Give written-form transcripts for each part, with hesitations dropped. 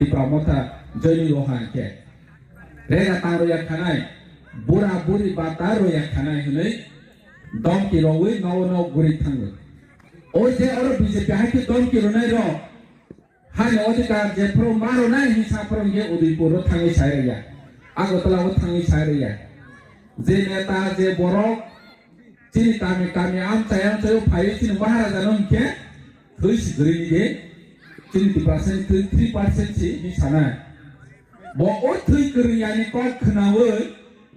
Pramotha Jani Rohan Ke Rega Taroya Kanai Bura Buri Bataroya Kanai Hune Dom Kirowi no Guri Tangu Oje Oro BJP Haki Dom Kironero Hani Odika Jepro Maro Nai Hisapron Ge Udipuro Tangi Shaireya Agotala Tangi Shaireya Zeneta Je Borok Chini Kami Am Chayam Chayo Payusin Maharajanon Ke Tuish Green Ge 3% 3% ni sana bo o thui kriya ni ko khnawe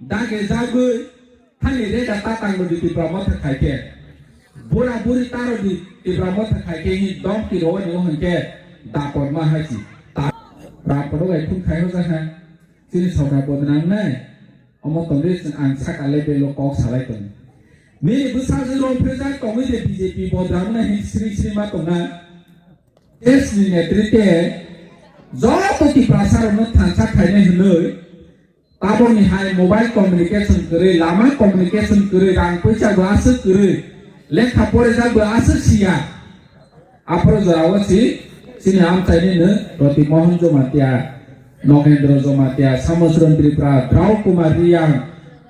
dage jague hani re data tang di Pramotha khaike bura buri taro di Pramotha khaike hi dom ki ro ni hon ke da por ma ha chi ta ra por ga khun khai ho sa ha sin sawra bodnam nai omo tongre sin an sak ale be lo ko salai ton ni busa je ro president kongwe de BJP bodram na hi sri ma tongna Es ni netrite joto ti prasar no thansa khaine hunoi tabo ni hai mobile communication kare lama communication kare rang paisa bas kare lekha pore ja bas sia apro jarawasi sini am chaine ne Roti Mohan Jomatia Nogendra Jomatia Samasran Tripura Drau Kumar Riyang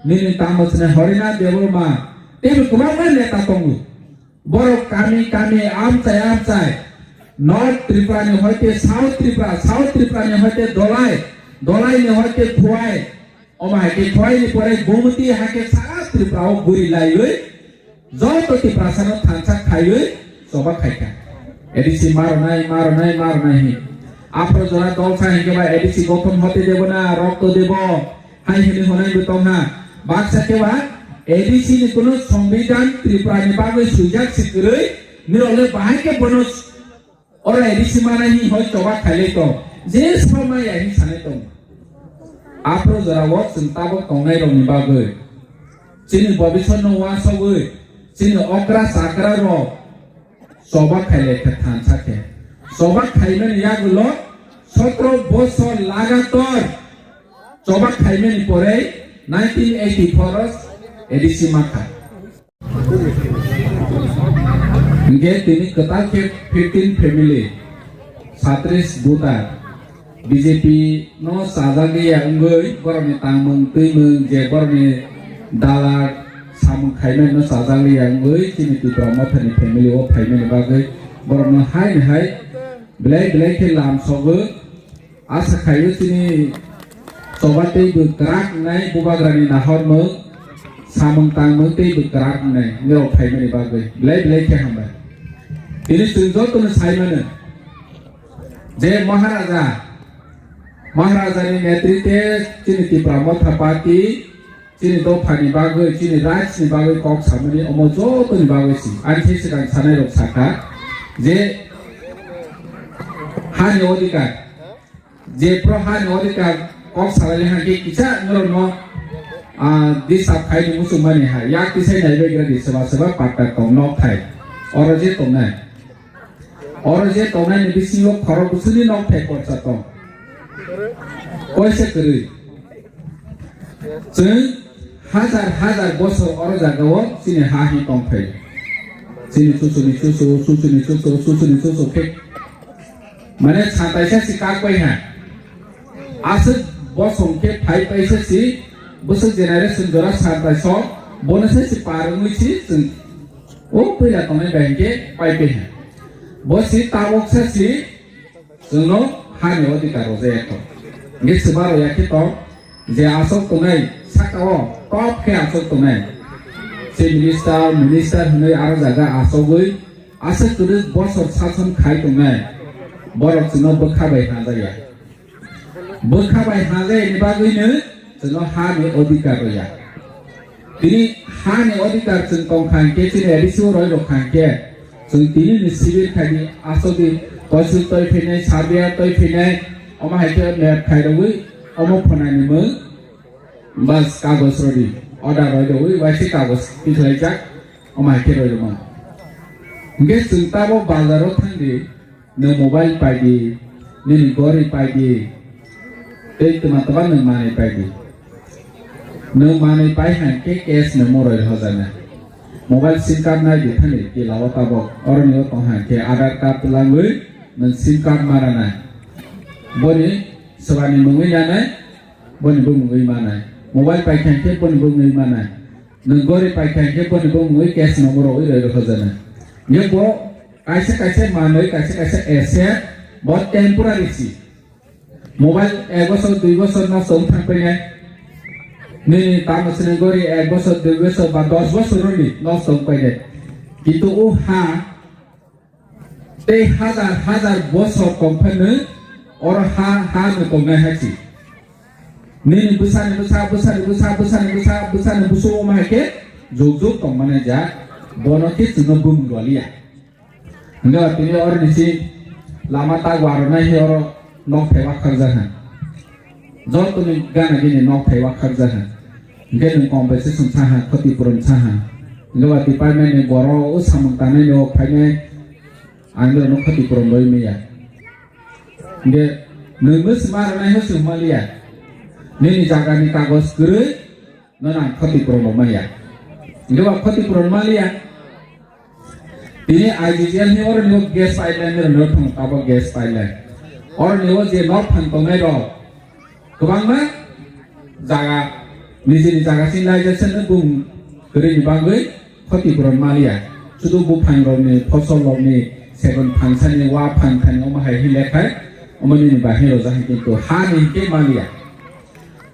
Nini Tamasne Harina Devolma tebu kumar neta tongu borok kami am chai North Tripura ne hoite South Tripura ne hoite Dolai ne hoite Khwai oma ke Khwai ni pore Gomti hake South Tripura o guri laioi joto ti prasano thansa khaioi soba khaika edisi maro nai hi apro jora dol sa hinge ba edisi gothon hote debo na rokto debo hai hini honai butong na baksa ke ba edisi ni kono সংবিধান Tripura ni bagoi sujak sikrei nirole bahake bonus Ora edisi mana hi hoi coba khale to je sama ya hi sane to apro jara wok sentabo tongai ro ni bagoi chini bobison no wa sogoi chini okra sakra ro soba khale ke than sake soba khaime ni yagulo 17 বছর লাগাতার soba khaime ni pore 1984 edisi maka Nge tini kata ke 15 family Satris Buta BJP no sajagi ya ngoi borne tangmung tuimung je borne dalat samung khaime no sajagi ya ngoi tini Pramotha ni family o khaime ni bagai borne hai blai ke lam sogo asa khayu tini sobate bu krak nai bubagrani nahor mo samung tangmung te bu krak nai ngro khaime ni bagai blai ke hamba ini tunjukkan Simon je Maharaja ni netrite cini Pramotha party cini do phani bagai cini raj ni bagai kok samani omojo to ni bagai si anthi sedang sanai rok saka je hani odikar je pro hani odikar kok salale haki kicha ngro no disa khai ni musumani ha yak kisai nai begra di seba pakta tong nok khai oroje tongnai Orje tongai ni bisio khoro busuni nok thai ko chato koise kri chung hazar boso orja gawo sini ha hi tong thai sini chusu ke mane chatai sa si ka koi ha as bosong ke thai paisa si boso generation jora chatai so bonus si parungui si chung o pila tongai bank ke pai pe ha Bosi tabok sesi suno hani odikar roje to nge sebaro yakito je asok tunai sakao top ke asok tunai se minister hunai aro jaga asogoi asok tudu bosor sason khai tunai borok suno bokhabai hajaya ni bagoi ne suno hani odikar roya tini hani odikar chung kong khan ke chine edisu roi ro khan ke tini ni sibir khadi asodi kosul toy phine sabia toy phine oma haike net khaidoi omo phonai ni mo bas kagos rodi order roi doi wasi kagos pithlai jak oma haike roi mo nge suntabo bazaro thandi ne mobile paidi ni gori paidi ei tuma ne mane paidi ne mane pai han ke cash ne moroi hojana Mobile SIM card na di thani ki lawata bo orni o tong han ke Aadhaar card langui men SIM card marana บ่นี่สวานี่มึงยาไหนบ่นี่บ่มึงมาไหนโมบายไปแข่งเก็บบ่นี่บ่มึงมาไหนนึงกอริไปแข่งเก็บบ่นี่บ่มึงแคสนำโรอีเลยขะจันเนี่ยบ่kaise manoi kaise asset बहुत temporary si mobile ek bosor 2 bosor na som thakpe ni tamasne gori ek bosor 2 bosor ba 10 bosor ni no som paide kintu u ha te hazar bosor company or ha no komna hachi ni busa buso ma ke jog komane ja bono ke tuno bum rolia Enggak, ini orang di sini lama tak warna ini orang nok pewa kerjaan. Jauh tu ni gana gini nok pewa kerjaan. Enggak ni kompetisi saha, ketipuran saha. Enggak di mana ni boro usamang tanah ni ok payne, angger nok ketipuran loy miya. Enggak, nunggu semar naik husu malia. Ni jaga ni kagos guru, nona ketipuran loy Enggak ketipuran malia. Ini IGGL ni orang ni gas pipeline ni rendah thang tabo gas pipeline. Orang ni je nok thang tongai ro. Kebang ma jaga ni jaga civilization ni bung keri ni bangai khoti puran malia. Sudu bu phang ro ni phosol ro ni seven function ni wa phang than oma hai hilek hai. Omani ni ba hero jahi kintu ha ni ke malia.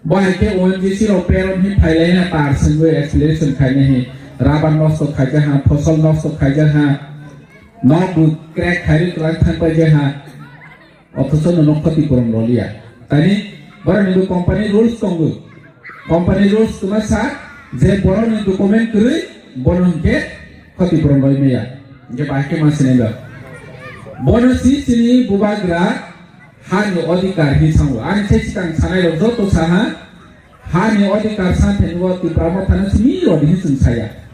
Boy ke ONGC ro peron hi phailai na tar sangwe acceleration khai ni Raban nosto khaja ha phosol nosto khaja ha nobu crack khari klan than pa je ha othoso no khoti puran rolia tani boron ni company rules kongu company rules tuma sa je boron ni document kri boron ke khoti puran roi meya je baike masine la bono si sini bubagra ha ni odhikar hi sangu an chechitang sanai ro joto sa ha ni odhikar sa thenwa ti pramotana simi ro hi sun saya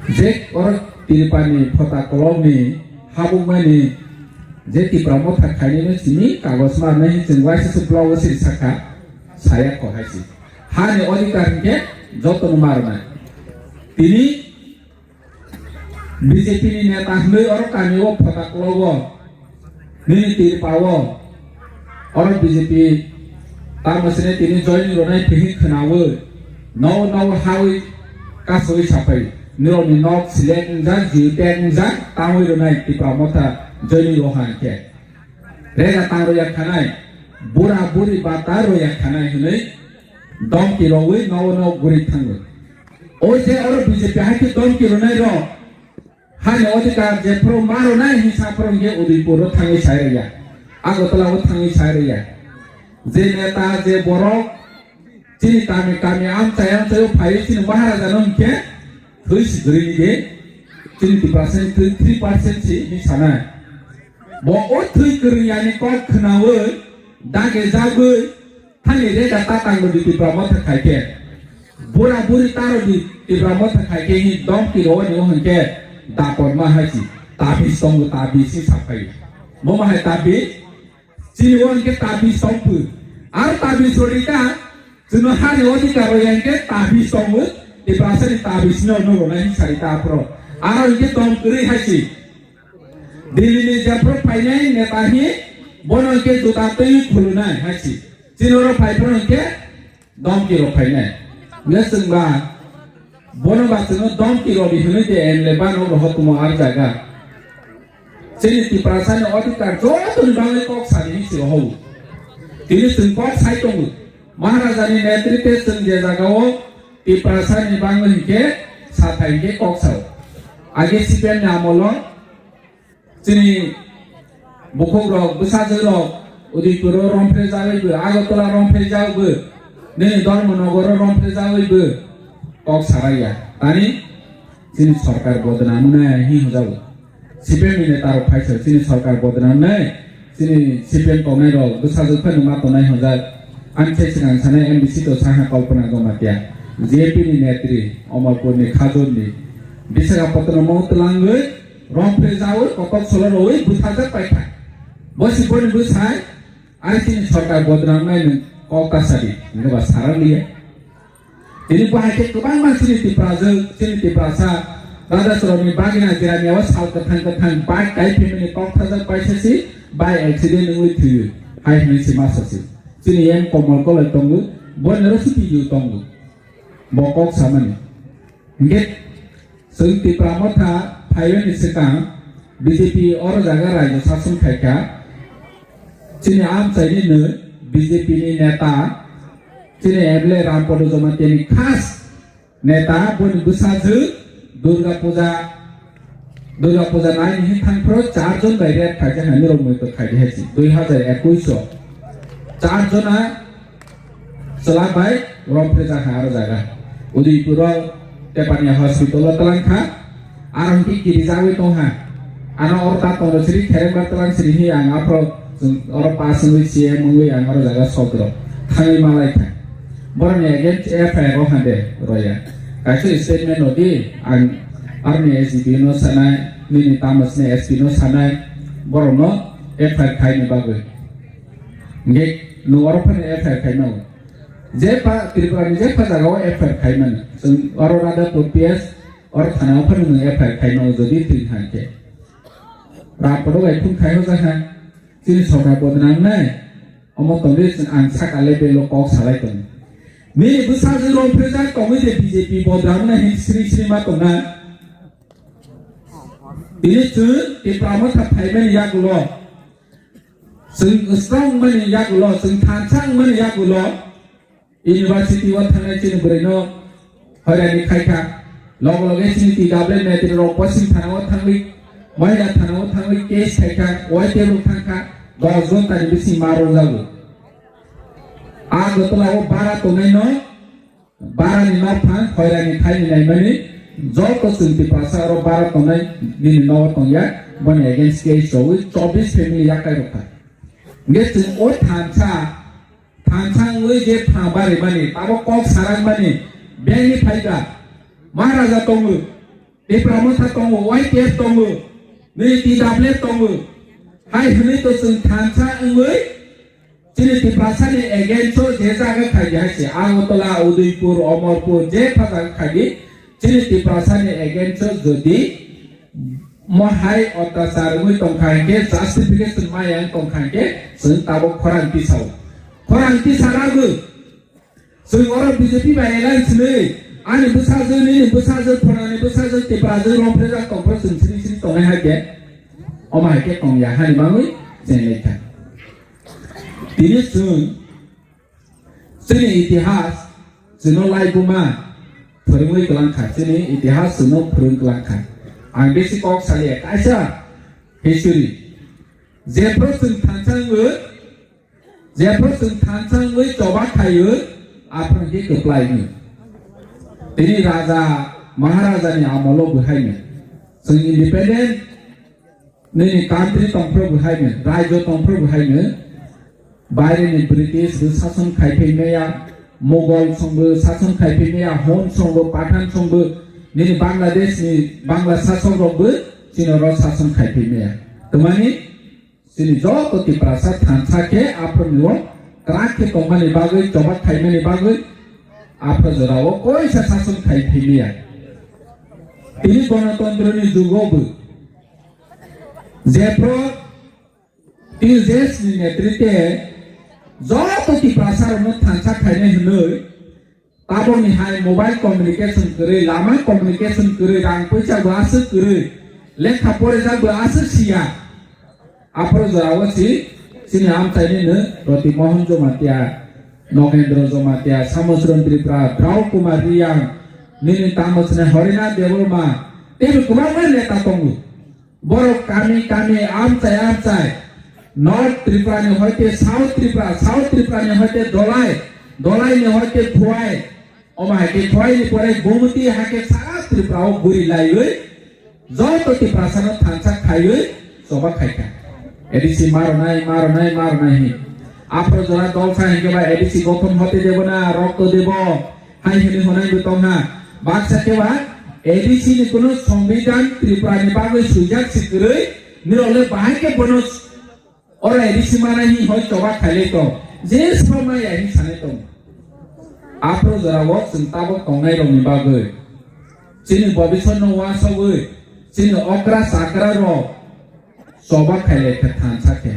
Jek orang tiripani kota koloni habung mani jeki pramot hakani ni sini kagos ma nahi jengwai sesuplaw siri saka saya ko haisi hani odhikar ke joto marna tini BJP ni neta hnoi orang kami wo kota kolowo ni tiripawo orang BJP tamasne tini join ronai pihi khnawo no hawi kasoi sapai Nironi nok silek nzan jitek nzan tawi ronai ti pramota joni rohan ke rega taro yak khanai bura buri bataro yak khanai hunai dom ki rowi no guri thangwe oi je oro BJP ha ki dom ki ronai ro hani odhikar je pro maro nai hisa prong ge udipur ro thangi saireya agotala o thangi saireya je neta je borok chini kami am chayam chayo phai chini maharaja non ke Tuis green ge, cini 3% sih ni sana. Bawa tuis green yang ni kau kenawe, dah kejaga, hanya dia datang tangguh di Pramot terkai ke. Bura-buri taruh di Pramot terkai ke ni dom kilo ni orang ke, dapat mahal sih. Tapi song tapi sih sampai. Mau mahal tapi, cini orang ke tapi song pun. Ar tapi sorita, cuma hari orang karo yang ke tapi song pun. Di bahasa di tabis no nahi sarita pro ara ye tom kri hasi dili ni japro painai netahi bono ke duta tei khuluna hasi jinoro paipro ke dom ki ro painai nesengba bono basno dom ki ro bihune de en leban ro hotumo ar jaga sini ti prasana odhikar jotun bangai kok sani si ho tini sengkot sai tong maharaja ni netritwe seng je jagao Di perasaan ni bangun ke satai ke koksau. Agi sipen nyamolo, sini bukong rok, besar jerok, udi kuro rompre jawi be, agotola rompre jawi be, ni dormo nogoro rompre jawi be, koksaraya. Tani sini sarkar bodnam nai hi hojau. Sipen ni taro paisa sini sarkar bodnam nai, sini sipen kongai rok, besar jerok numa tonai hojau. Anche sinang sana MBC to saha kalpana gomatia. JP ni netri Amarpur ni Khajur ni Visakhapatnam mau telangwe rompre jawe kotok solar oi buthaja paitha bosi pon busai artin sarkar bodnam nai kota sadi ini basara liya ini bahake kebang masini ti prasa rada soroni bagina jirani awas hal kathang bai kai pemini kok thaja paisa si by accident with you ให้มีสิมาสักสิสินี่ยังกมลก็เลยตรงนู้บนรถที่อยู่ตรงนู้บอกอกสามัญเงี้ยซึ่งที่ปรามถาภายในสกัง BJP อรจากอะไรจะสับสนใครกันสินี่อามใจนี่เนื้อ BJP นี่เนต้าสินี่เอเบลรามปอดจอมันเตนี่खासเนต้าบนบุษาจืดุร์กาปูจาনাইนี่ทั้งเพราะ4 জন বাইরে থাকে আমি রকম তো খাই দিয়েছি 2021 4 জন সালা ভাই রমপ্রেজা হার জায়গা উদয়পুর টেপানিয়া হসপিটাল তলাংখা আর কি কি যাবে তো হ্যাঁ আনা ওর তা তো শ্রী খেরেবার তলাং শ্রী হি আং আপ্র ওর পাস হই সিএম হই আং আর জায়গা সদর থাই মালাই খা বরং এগেন্ট এফআইআর ও হাঁদে রয়া কাছে স্টেটমেন্ট ওদি আং आरनि एसपी नो सानाय निनि तामसने एसपी नो सानाय बरनो एफआईआर खायनो बागै गे नो अरफने एफआईआर खायनो जेपा त्रिपुरानि जेपा जागाव एफआईआर खायनो जों अररादा पीएस और थानाव फनो एफआईआर खायनो जदि तिन हाके रापडो गायखुन खायनो जाहा जिनि सरा बदनांनाय अमतंदे आं साकाले बेलो कक सालायतों मिनि बुसाजो रमप्रेजा कमिटे बीजेपी बदनांनाय हिस्ट्री सिनेमा तंना ini tu di pramuka payment yagulo, sing strong mani yagulo, sing tansang mani yagulo, university wat thangay cini berino, hari ini kaya, logo cini tiga belas meter ropa sing thangawat thangwi, mahila thangawat thangwi case kaya, wai telu thangka, dozon tadi bisi maru lagu, betul aku barat tu neno, barat ni nafang, hari ini kaya ni mani. Joko sunti pasar ro barat tonai ni no tonya bone against case so 24 family yakai rokha nget o thancha ngoi je thabare bani tabo kok sarang bani bengi phaiga maharaja tongu e pramotha tongu white case tongu ni tw tongu hai hni to sun thancha ngoi chini ti pasar ni against so je jaga khai jase agotola udaipur amarpur je phaga khai Jadi di perasaan against jadi mahai otasar mui tongkangke justification mayang tongkangke sentabo koran pisau lagu orang BJP bayaran sini ani besar perani besar di perasaan rompresa tongkang sini tongai hake omah hake tongya hani mangui jeneka ini sini itihas senolai buma Perumui kelangkah sini itihas semua perum kelangkah. Ambisi kok saya kaisa history. Jefferson tancang we coba kayu apa yang keplai ini. Ini raja maharaja ni amalo buhainya. Sing independent ni country tongpro buhainya, raja tongpro buhainya. Bayar ni British sason kaipenya Mughal songbo sason kaipenya Hon songbo Pathan songbo ni Bangladesh ni Bangla sason songbo Cina ro sason kaipenya temani sini joto ti prasa thansa ke apro niwo krak ke tomani bagai coba kaimani bagai apro jarawo koi sa sason kaipenya ini ganatantra ni jugobu jepro tijes ni netrite Joto ti prasar mo thansa khaine hunoi tabo ni hai mobile communication kare lama communication kare rang paisa bahasa kare lekha pore ja bahasa sia apro jarawati sini am taine ne roti mohan jomatia nogendra jomatia samosron tripura drau kumar riang nini tamasne harina devolma tebe kumar leta tongu boro kami am chai North Tripura ni hoite South Tripura ni hoite Dolai ni hoite Thuai omai ke Thuai ni pore Gomati hake South Tripura o guri lai joto ti prasana thansa khai soba khaika edisi marnai hi apro jora dol sa henge ba edisi gothon hote debo na rokto debo hai hini honai butongha baksa ke ba edisi ni kono সংবিধান Tripura ni bagoi sujak sikre ni ole bahai ke bonus Orang edisi mana ni hoi coba kali to, jenis sama ya ini sana to. Apro jarawat sentabo kongai ro mibagai, sini babison no wasagai, sini okra sakra ro, coba kali ke thansa ke,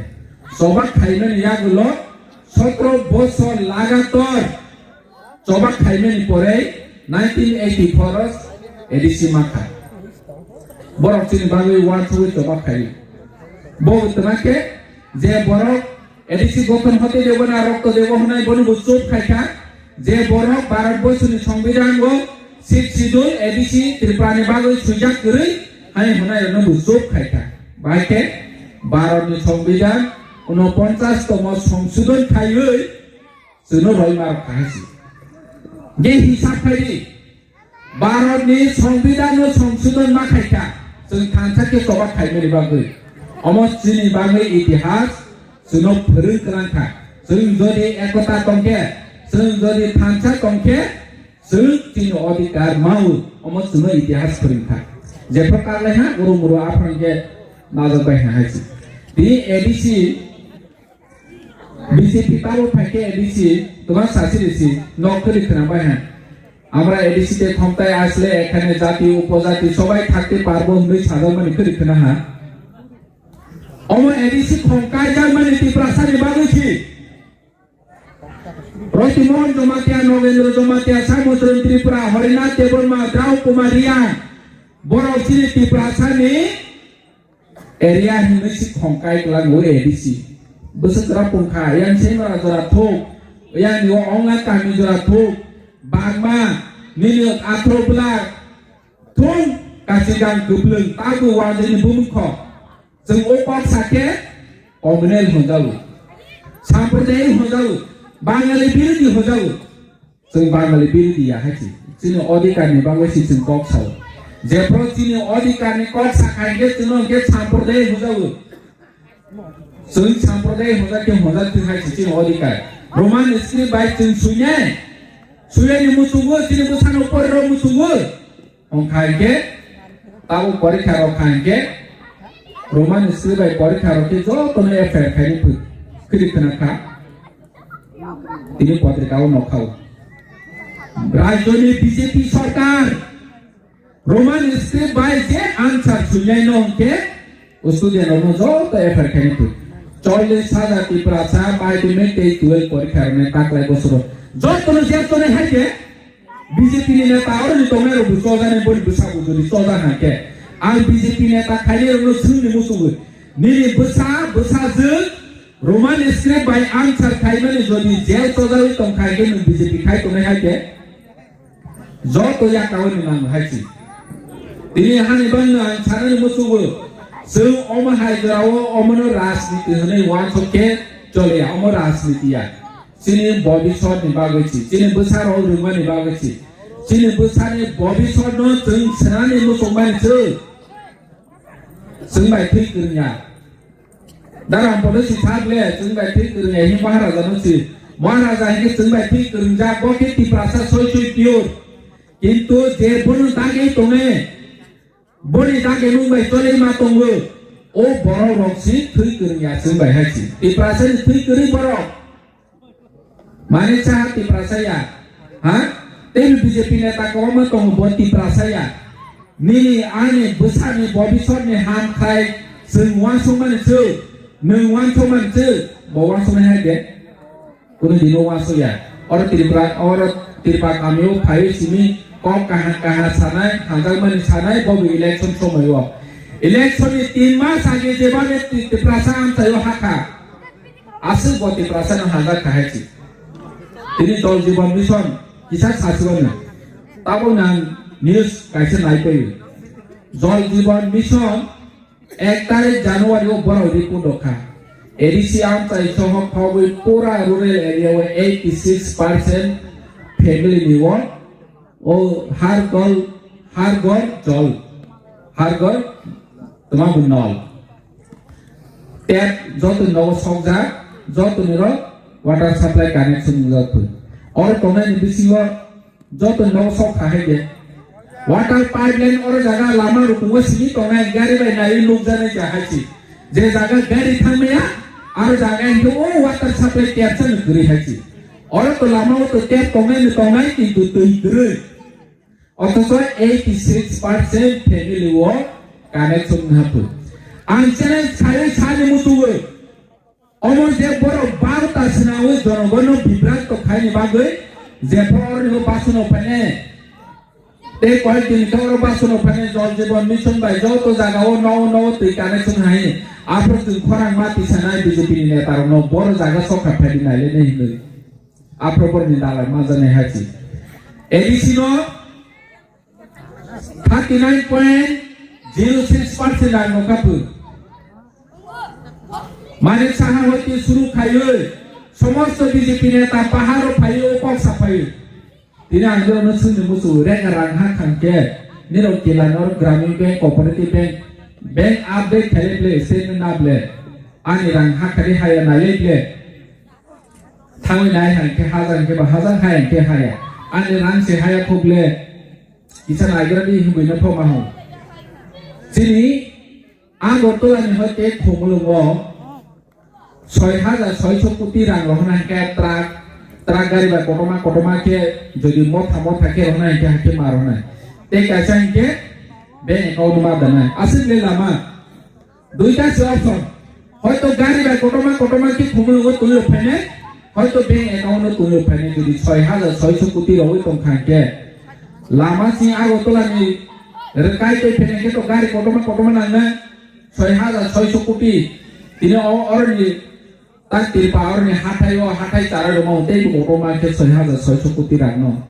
জবাক খাইমেন ইয়াগুলো 17 বছর লাগাতার জবাক খাইমেন পরে 1984 ADC মাখা বরফ চিনি বাংলায় one থুই জবাক খাই বলতনাকে যে বরফ এডিসি গঠন হতে দেব না রক্ত দেব হনাই বনু চুপ খাইখা যে বরফ ভারতবর্ষনি সংবিধান ও শিডিউল এডিসি ত্রিপুরানি বাগৈ সুইজাক করি হাই হনাই রনো চুপ খাইখা বাইকে ভারতনি সংবিধান 49তম সংশোধন খাইयै जोंनो रयमार खाहासि जे हिसाब खायदि भारतनि संविधान संशोधन मा खायखा जों थांसाके जबाक खायमेनि बागै अमस्थिनि बागै इतिहास जोंनो फोरों गोनांखा जों जदि एकता दंखे जों जदि थांसा दंखे जों जोंनि अधिकार मावो अमस जोंनो इतिहास फोरोंखा जे प्रकारले हा गुरु आफांगे नाजाबाय हायसि बि एडिसि বিজেপি তাও ফাইকে এডিসি তোমার সাসিরিসি নকরি খানাবাই হ্যাঁ আমরা এডিসিতে ক্ষমতায় আসলে এখানে জাতি উপজাতি সবাই থাকতে পারবো হই সাধারণ করি খানা হ্যাঁ অমর এডিসি ক্ষমতায় জার্মানি ত্রিপুরাসানি বাগৈছি রতিমোহন জমাতিয়া নগেন্দ্র জমাতিয়া সামুদ্রন ত্রিপুরা হরিনাথ দেববর্মা দ্রাউ কুমারিয়া বড়চিনি ত্রিপুরাসানি এরিয়া হিমেসি ক্ষমতায় লাগো ADC Besar pungka yang saya jora thuk yang ni online kami jora thuk bagma minyak atrobla thung kasigan gubleng tabu wajin bumko जों ओपार साके कम्युनल होजाउ साम्प्रदाय होजाउ बाङालि बिरोधी होजाउ जों बाङालि बिरोधीया हायसि जोंनि अधिकारनि बागैसि जों कक्साव जेफ्रो जोंनि अधिकारनि कक साखायगे जों के साम्प्रदाय होजाउ जों साम्प्रदाय होजाके होजाके हायसि जों अधिकार रोमान स्क्रिप्ट बाय जों सुयनि मुसुगु जोंनि बुसानो पररो मुसुगु ओंखायगे ताबो परीक्षा रखायगे रोमान स्क्रिप्ट बाय परीक्षा रखे जो तने एफआईआर खायनि खिरिखनाखा तिनि पत्रिकाव नखाव राज्यनि बीजेपी सरकार रोमान स्क्रिप्ट बाय जे आंसार सुनाय नंके स्टुडेन्टनो जो त एफआईआर खायनि 40,000 ত্রিপুরাসা বাইডিমেন্টে 12 পরীক্ষার নে তাকলাই বছর যতনে যেতনে হাইকে বিজেপি নেতা আর তোমের বুঝানে বল বুঝাবো যদি চলা হাকে আর বিজেপি নেতা খাইলে রনো সুনি মুসুগু নিলি বুঝাজু রোমান স্ক্রিপ্ট বাই আনসার খাইমানে যদি জেল চজাই তং খাইগে ন বিজেপি খাই তোনে হাইকে যত ইয়া কাওনি নাম হাইছি তিনি হানি বান ছানানি মুসুগু जों अम हाइजराव अमनो राजनीति होने वान सके चले अम राजनीतिया चिनि भविष्यनि बागैछि चिनि बोसाराव रुमानि बागैछि चिनि बोसानि भविष्य न जों सनानि मुसलमानसो जों बाय थै गरनिया दाराम पदो सिथाबले जों बाय थै गरनिया हि महाराजा नसि महाराजा हि जों बाय थै गरनजा बके तिप्रासा सय पियोर किन्तु जे बनु तागे तोने बनि दागे मुंबाय चले मा तंगो ओ बरो रक्सि थै गरनिया जों बाय हायसि तिप्रासा थै गरि बरो माने चा तिप्रासाया हा तेल बीजेपी नेता कम तंग ब तिप्रासाया निनि आनि बोसानि भविष्यनि हाम खाय जों वासमानसो नों वासमानसो बवासमाय हायदे कुनु दिनो वासया और त्रिपुरा कामियो फाइ सिमी कम कहा सानाय हाजारमानि सानाय बबे इलेक्शन समायाव इलेक्शननि 3 मास आगे जेबाने तिप्रासा आमसायो हाखा आसु ब तिप्रासानो हाजार खाहायसि तिनि दल जीवन मिशन किसा सासिबानो ताबो नां न्यूज कायसे नायफैयो जल जीवन मिशन 1 तारिख জানুয়ারি बरो रिपोर्ट रखा एडीसी आमसाय सह फावै पूरा रूरल एरिया 86% फैमिली निवन ओ हर घर तुम्हारा बुन्नल टैप जत नव सौजा जत निरो वाटर सप्लाई कनेक्शन जत और तोने बिसिंग जत नव सौ खाहे दे वाटर पाइपलाइन और जगह लामा रुकुंगो सिनि तोने गाड़ी बाय नाय लोक जाने चाहायसि जे जगह गाड़ी थांमेया आरो जगह हिंदो ओ वाटर सप्लाई टैप सन गरि हायसि और तो लामा तो टैप तोने किन्तु दै गरै অথচ 86% ফ্যামিলি ও কানেকশন হাতু আনছেন ছাড়ে ছাড়ে মুতুগো অমর যে বড় বার্তা শোনাও জনগণ বিভ্রান্ত খাইনি বাগে যে পর বাসন ওখানে এই কয়েকদিন কেউ বাসন ওখানে জল জীবন মিশন বাই যত জায়গাও নও তুই কানেকশন হাই আপনার তুই খরাং মাতি সানাই বিজেপি নেতার বড় জায়গা সরকার ফেলি নাইলে নেই আপনার পর নিদালার মাঝানে হাসি এডিসিন 39.06% আর নকাপু মানে সাহা হইতে শুরু খাইয়ে সমস্ত বিজেপি নেতা পাহাড় ফাইয়ে ওপর সাফাইয়ে তিনি আন্দোলন শুনে মুসু রেং রাংহা খানকে নিরো কিলানোর Grameen bank cooperative bank update খেলেলে সেন নাবলে আনি রাংহা খালি হায়া নাইলে থাঙ্গই নাই হানকে হাজারকে বা হাজার হায়াকে হায়া আনি রাংসে হায়া থবলে ইসান আইগ্রানি হিবইনা ফমাহ যিনি আগরতলানি হইতে খমলুঙ্গ 6,600 কোটি রাং রহনাকে ট্রাক গাড়ি বা কটমাকে যদি মথা থাকে রহনাকে হাকে মারনা তে কাইসানকে ব্যাংক অ্যাকাউন্ট মা দানা আসলে লামা দুইটা অপশন হয়তো গাড়ি বা কটমাকে খমলুঙ্গ তুই ফাইনে হয়তো ব্যাংক অ্যাকাউন্ট তুই ফাইনে যদি 6,600 কোটি রই তংখাকে লামা সি আগরতলানি রেকাইতে ফেনেকে তো গাড়ি কটমা নানা 6,600 কোটি তিনি অরনি তার তিরপা অরনি হাঠাই চারা মাউতে কটমাকে 6,600 কোটি রাখনো